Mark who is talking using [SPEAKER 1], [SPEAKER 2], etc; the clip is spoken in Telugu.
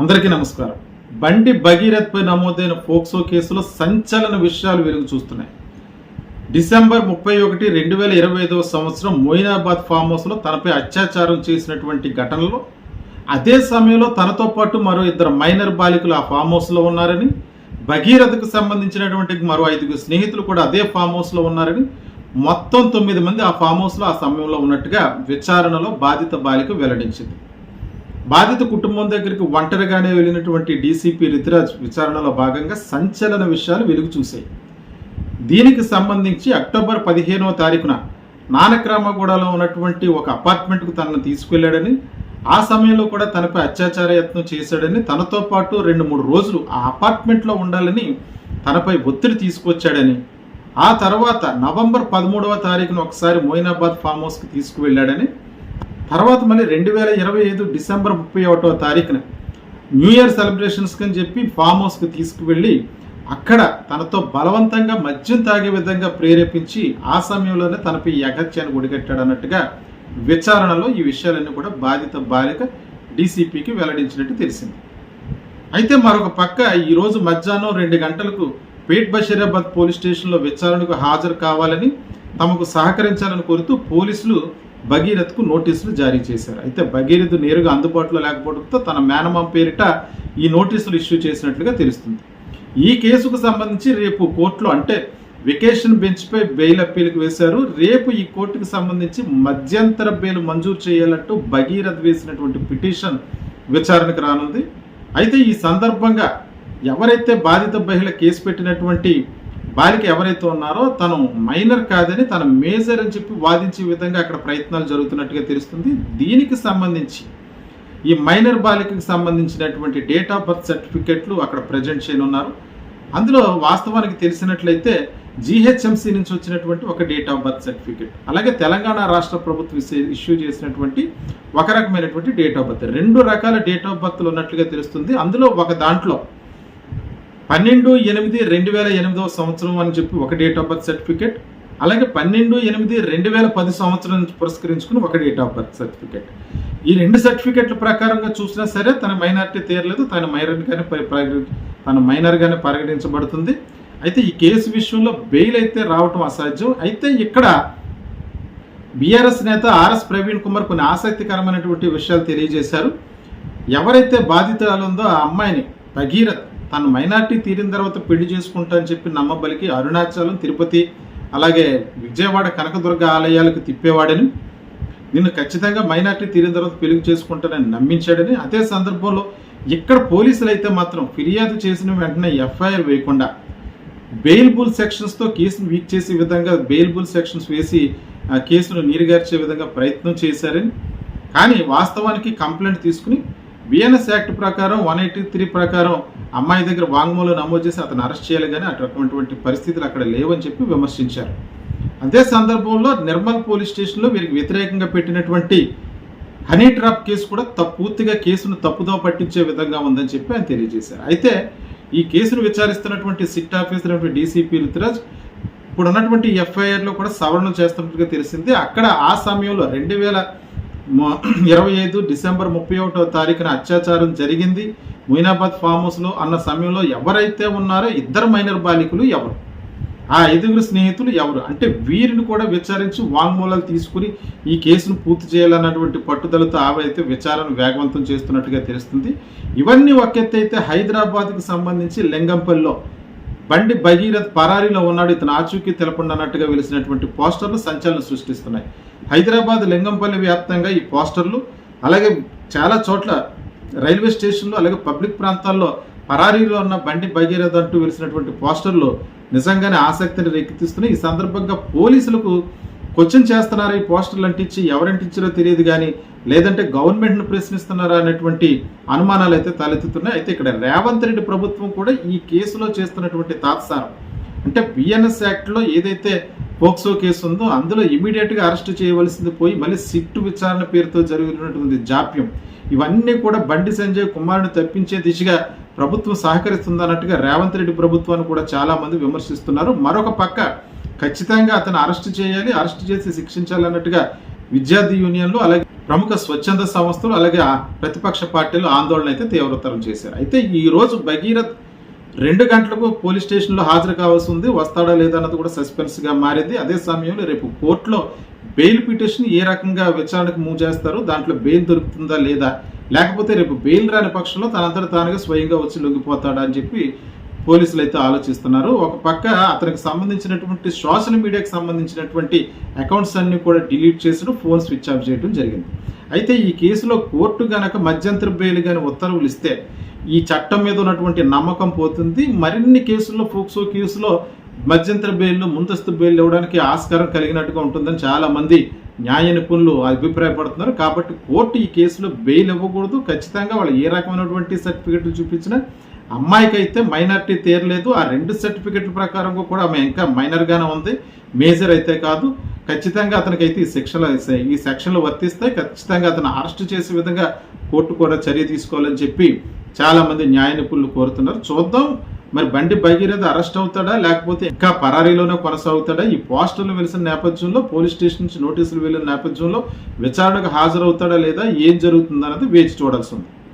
[SPEAKER 1] అందరికీ నమస్కారం. బండి భగీరథ్పై నమోదైన పోక్సో కేసులో సంచలన విషయాలు వెలుగు చూస్తున్నాయి. డిసెంబర్ 31, 2025 సంవత్సరం మొయినాబాద్ ఫామ్ హౌస్లో తనపై అత్యాచారం చేసినటువంటి ఘటనలో అదే సమయంలో తనతో పాటు మరో 2 మైనర్ బాలికలు ఆ ఫామ్ హౌస్లో ఉన్నారని, భగీరథకు సంబంధించినటువంటి మరో 5 స్నేహితులు కూడా అదే ఫామ్ హౌస్లో ఉన్నారని, మొత్తం 9 మంది ఆ ఫామ్ హౌస్లో ఆ సమయంలో ఉన్నట్టుగా విచారణలో బాధిత బాలిక వెల్లడించింది. బాధిత కుటుంబం దగ్గరికి ఒంటరిగానే వెళ్ళినటువంటి డీసీపీ రితిరాజ్ విచారణలో భాగంగా సంచలన విషయాలు వెలుగు చూశాయి. దీనికి సంబంధించి అక్టోబర్ 15వ తారీఖున నానక్రామగూడలో ఉన్నటువంటి ఒక అపార్ట్మెంట్కు తనను తీసుకెళ్లాడని, ఆ సమయంలో కూడా తనపై అత్యాచార యత్నం చేశాడని, తనతో పాటు 2-3 రోజులు ఆ అపార్ట్మెంట్లో ఉండాలని తనపై ఒత్తిడి తీసుకొచ్చాడని, ఆ తర్వాత నవంబర్ 13వ తారీఖున ఒకసారి మొయినాబాద్ ఫామ్ హౌస్కి తీసుకువెళ్ళాడని, తర్వాత మళ్ళీ 2025 డిసెంబర్ 31వ తారీఖున న్యూ ఇయర్ సెలబ్రేషన్స్కి అని చెప్పి ఫామ్ హౌస్కి తీసుకువెళ్ళి అక్కడ తనతో బలవంతంగా మద్యం తాగే విధంగా ప్రేరేపించి ఆ సమయంలోనే తనపై అగత్యాన్ని ఒడిగట్టాడన్నట్టుగా విచారణలో ఈ విషయాలన్నీ కూడా బాధిత బాలిక డీసీపీకి వెల్లడించినట్టు తెలిసింది. అయితే మరొక పక్క ఈరోజు మధ్యాహ్నం 2 గంటలకు పేట్ బషీరాబాద్ పోలీస్ స్టేషన్లో విచారణకు హాజరు కావాలని, తమకు సహకరించాలని కోరుతూ పోలీసులు భగీరథ్కు నోటీసులు జారీ చేశారు. అయితే భగీరథ్ నేరుగా అందుబాటులో లేకపోవడంతో తన మేనమామ పేరిట ఈ నోటీసులు ఇష్యూ చేసినట్లుగా తెలుస్తుంది. ఈ కేసుకు సంబంధించి రేపు కోర్టులో, అంటే వెకేషన్ బెంచ్పై బెయిల్ అప్పీల్కి వేశారు. రేపు ఈ కోర్టుకు సంబంధించి మధ్యంతర బెయిల్ మంజూరు చేయాలంటూ భగీరథ్ వేసినటువంటి పిటిషన్ విచారణకు రానుంది. అయితే ఈ సందర్భంగా ఎవరైతే బాధిత మహిళ కేసు పెట్టినటువంటి బాలిక ఎవరైతే ఉన్నారో తను మైనర్ కాదని, తన మేజర్ అని చెప్పి వాదించే విధంగా అక్కడ ప్రయత్నాలు జరుగుతున్నట్టుగా తెలుస్తుంది. దీనికి సంబంధించి ఈ మైనర్ బాలికకి సంబంధించినటువంటి డేట్ ఆఫ్ బర్త్ సర్టిఫికెట్లు అక్కడ ప్రజెంట్ చేయనున్నారు. అందులో వాస్తవానికి తెలిసినట్లయితే జీహెచ్ఎంసీ నుంచి వచ్చినటువంటి ఒక డేట్ ఆఫ్ బర్త్ సర్టిఫికెట్, అలాగే తెలంగాణ రాష్ట్ర ప్రభుత్వం ఇష్యూ చేసినటువంటి ఒక రకమైనటువంటి డేట్ ఆఫ్ బర్త్, 2 రకాల డేట్ ఆఫ్ బర్త్లు ఉన్నట్లుగా తెలుస్తుంది. అందులో ఒక దాంట్లో 12/8/2008 సంవత్సరం అని చెప్పి ఒక డేట్ ఆఫ్ బర్త్ సర్టిఫికేట్, అలాగే 12/8/2010 సంవత్సరం పురస్కరించుకుని ఒక డేట్ ఆఫ్ బర్త్ సర్టిఫికేట్. ఈ 2 సర్టిఫికేట్ల ప్రకారంగా చూసినా సరే తన మైనారిటీ తీరలేదు, తన మైనర్గానే పరిగణించబడుతుంది. అయితే ఈ కేసు విషయంలో బెయిల్ అయితే రావటం అసాధ్యం. అయితే ఇక్కడ బీఆర్ఎస్ నేత ఆర్ఎస్ ప్రవీణ్ కుమార్ కొన్ని ఆసక్తికరమైనటువంటి విషయాలు తెలియజేశారు. ఎవరైతే బాధితురాలు ఉందో ఆ అమ్మాయిని భగీరథ్ తను మైనార్టీ తీరిన తర్వాత పెళ్లి చేసుకుంటా అని చెప్పి నమ్మబలికి అరుణాచలం, తిరుపతి, అలాగే విజయవాడ కనకదుర్గ ఆలయాలకు తిప్పేవాడని, నిన్ను ఖచ్చితంగా మైనార్టీ తీరిన తర్వాత పెళ్లి చేసుకుంటానని నమ్మించాడని, అదే సందర్భంలో ఇక్కడ పోలీసులు అయితే మాత్రం ఫిర్యాదు చేసిన వెంటనే ఎఫ్ఐఆర్ వేయకుండా బెయిల్బుల్ సెక్షన్స్తో కేసును వీక్ చేసే విధంగా బెయిల్బుల్ సెక్షన్స్ వేసి ఆ కేసును నీరుగార్చే విధంగా ప్రయత్నం చేశారని, కానీ వాస్తవానికి కంప్లైంట్ తీసుకుని బిఎన్ఎస్ యాక్ట్ ప్రకారం 183 ప్రకారం అమ్మాయి దగ్గర వాంగ్మూలం నమోదు చేసి అతను అరెస్ట్ చేయాలి, కానీ అటువంటి పరిస్థితులు అక్కడ లేవని చెప్పి విమర్శించారు. అదే సందర్భంలో నిర్మల్ పోలీస్ స్టేషన్లో వీరికి వ్యతిరేకంగా పెట్టినటువంటి హనీ ట్రాప్ కేసు కూడా పూర్తిగా కేసును తప్పుదో పట్టించే విధంగా ఉందని చెప్పి ఆయన తెలియజేశారు. అయితే ఈ కేసును విచారిస్తున్నటువంటి సిట్ ఆఫీసర్ డీసీపీ రితిరాజ్ ఇప్పుడు ఉన్నటువంటి ఎఫ్ఐఆర్లో కూడా సవరణలు చేస్తున్నట్టుగా తెలిసింది. అక్కడ ఆ సమయంలో 2025 డిసెంబర్ 31వ తారీఖున అత్యాచారం జరిగింది మొయినాబాద్ ఫామ్ హౌస్లో అన్న సమయంలో ఎవరైతే ఉన్నారో 2 మైనర్ బాలికలు ఎవరు, ఆ 5 స్నేహితులు ఎవరు, అంటే వీరిని కూడా విచారించి వాంగ్మూలాలు తీసుకుని ఈ కేసును పూర్తి చేయాలన్నటువంటి పట్టుదలతో ఆవైతే విచారణ వేగవంతం చేస్తున్నట్టుగా తెలుస్తుంది. ఇవన్నీ ఒక ఎత్తు అయితే హైదరాబాద్కు సంబంధించి లింగంపల్లిలో బండి భగీరథ్ పరారీలో ఉన్నాడు, ఇతను ఆచూకీ తెలపండి అన్నట్టుగా వెలిసినటువంటి పోస్టర్లు సంచలనం సృష్టిస్తున్నాయి. హైదరాబాద్ లింగంపల్లి వ్యాప్తంగా ఈ పోస్టర్లు, అలాగే చాలా చోట్ల రైల్వే స్టేషన్లో, అలాగే పబ్లిక్ ప్రాంతాల్లో పరారీలో ఉన్న బండి భగీరథ్ అంటూ వెలిసినటువంటి పోస్టర్లు నిజంగానే ఆసక్తిని రేకెత్తిస్తున్నాయి. ఈ సందర్భంగా పోలీసులకు క్వశ్చన్ చేస్తున్నారా ఈ పోస్టర్లు అంటించి, ఎవరంటించారో తెలియదు కానీ, లేదంటే గవర్నమెంట్ను ప్రశ్నిస్తున్నారా అనేటువంటి అనుమానాలు అయితే తలెత్తుతున్నాయి. అయితే ఇక్కడ రేవంత్ రెడ్డి ప్రభుత్వం కూడా ఈ కేసులో చేస్తున్నటువంటి తాత్సారం, అంటే బిఎన్ఎస్ యాక్ట్లో ఏదైతే పోక్సో కేసు ఉందో అందులో ఇమీడియట్గా అరెస్ట్ చేయవలసింది పోయి మళ్ళీ సిట్టు విచారణ పేరుతో జరుగుతున్నటువంటి జాప్యం, ఇవన్నీ కూడా బండి సంజయ్ కుమార్ని తప్పించే దిశగా ప్రభుత్వం సహకరిస్తుందన్నట్టుగా రేవంత్ రెడ్డి ప్రభుత్వాన్ని కూడా చాలామంది విమర్శిస్తున్నారు. మరొక పక్క ఖచ్చితంగా అతను అరెస్ట్ చేయాలి, అరెస్ట్ చేసి శిక్షించాలన్నట్టుగా విద్యార్థి యూనియన్లు, అలాగే ప్రముఖ స్వచ్ఛంద సంస్థలు, అలాగే ప్రతిపక్ష పార్టీలు ఆందోళన అయితే తీవ్రతరం చేశారు. అయితే ఈ రోజు భగీరథ్ 2 గంటలకు పోలీస్ స్టేషన్లో హాజరు కావాల్సి ఉంది. వస్తాడా లేదా అన్నది కూడా సస్పెన్స్గా మారింది. అదే సమయంలో రేపు కోర్టులో బెయిల్ పిటిషన్ ఏ రకంగా విచారణకు మూవ్ చేస్తారు, దాంట్లో బెయిల్ దొరుకుతుందా లేదా, లేకపోతే రేపు బెయిల్ రాని పక్షంలో తనంతట తానుగా స్వయంగా వచ్చి లొంగిపోతాడా అని చెప్పి పోలీసులు అయితే ఆలోచిస్తున్నారు. ఒక పక్క అతనికి సంబంధించినటువంటి సోషల్ మీడియాకి సంబంధించినటువంటి అకౌంట్స్ అన్ని కూడా డిలీట్ చేసడం, ఫోన్ స్విచ్ ఆఫ్ చేయడం జరిగింది. అయితే ఈ కేసులో కోర్టు గనక మధ్యంతర బెయిల్ కానీ ఉత్తర్వులు ఇస్తే ఈ చట్టం మీద ఉన్నటువంటి నమ్మకం పోతుంది. మరిన్ని కేసుల్లో, పోక్సో కేసులో మధ్యంతర బెయిల్, ముందస్తు బెయిల్ ఇవ్వడానికి ఆస్కారం కలిగినట్టుగా ఉంటుందని చాలా మంది న్యాయ నిపుణులు అభిప్రాయపడుతున్నారు. కాబట్టి కోర్టు ఈ కేసులో బెయిల్ ఇవ్వకూడదు. ఖచ్చితంగా వాళ్ళు ఏ రకమైనటువంటి సర్టిఫికెట్లు చూపించినా అమ్మాయికి అయితే మైనారిటీ తీరలేదు. ఆ 2 సర్టిఫికెట్ల ప్రకారం కూడా ఆమె ఇంకా మైనర్గానే ఉంది, మేజర్ అయితే కాదు. ఖచ్చితంగా అతనికైతే ఈ సెక్షన్లు వర్తిస్తాయి. ఖచ్చితంగా అతను అరెస్ట్ చేసే విధంగా కోర్టు కూడా చర్య తీసుకోవాలని చెప్పి చాలా మంది న్యాయ నిపుణులు కోరుతున్నారు. చూద్దాం మరి బండి భగీరథ అరెస్ట్ అవుతాడా, లేకపోతే ఇంకా పరారీలోనే కొనసాగుతాడా? ఈ పోస్టర్లు వెలిసిన నేపథ్యంలో, పోలీస్ స్టేషన్ నుంచి నోటీసులు వెళ్ళిన నేపథ్యంలో విచారణకు హాజరవుతాడా లేదా, ఏం జరుగుతుందన్నది వేచి చూడాల్సి ఉంది.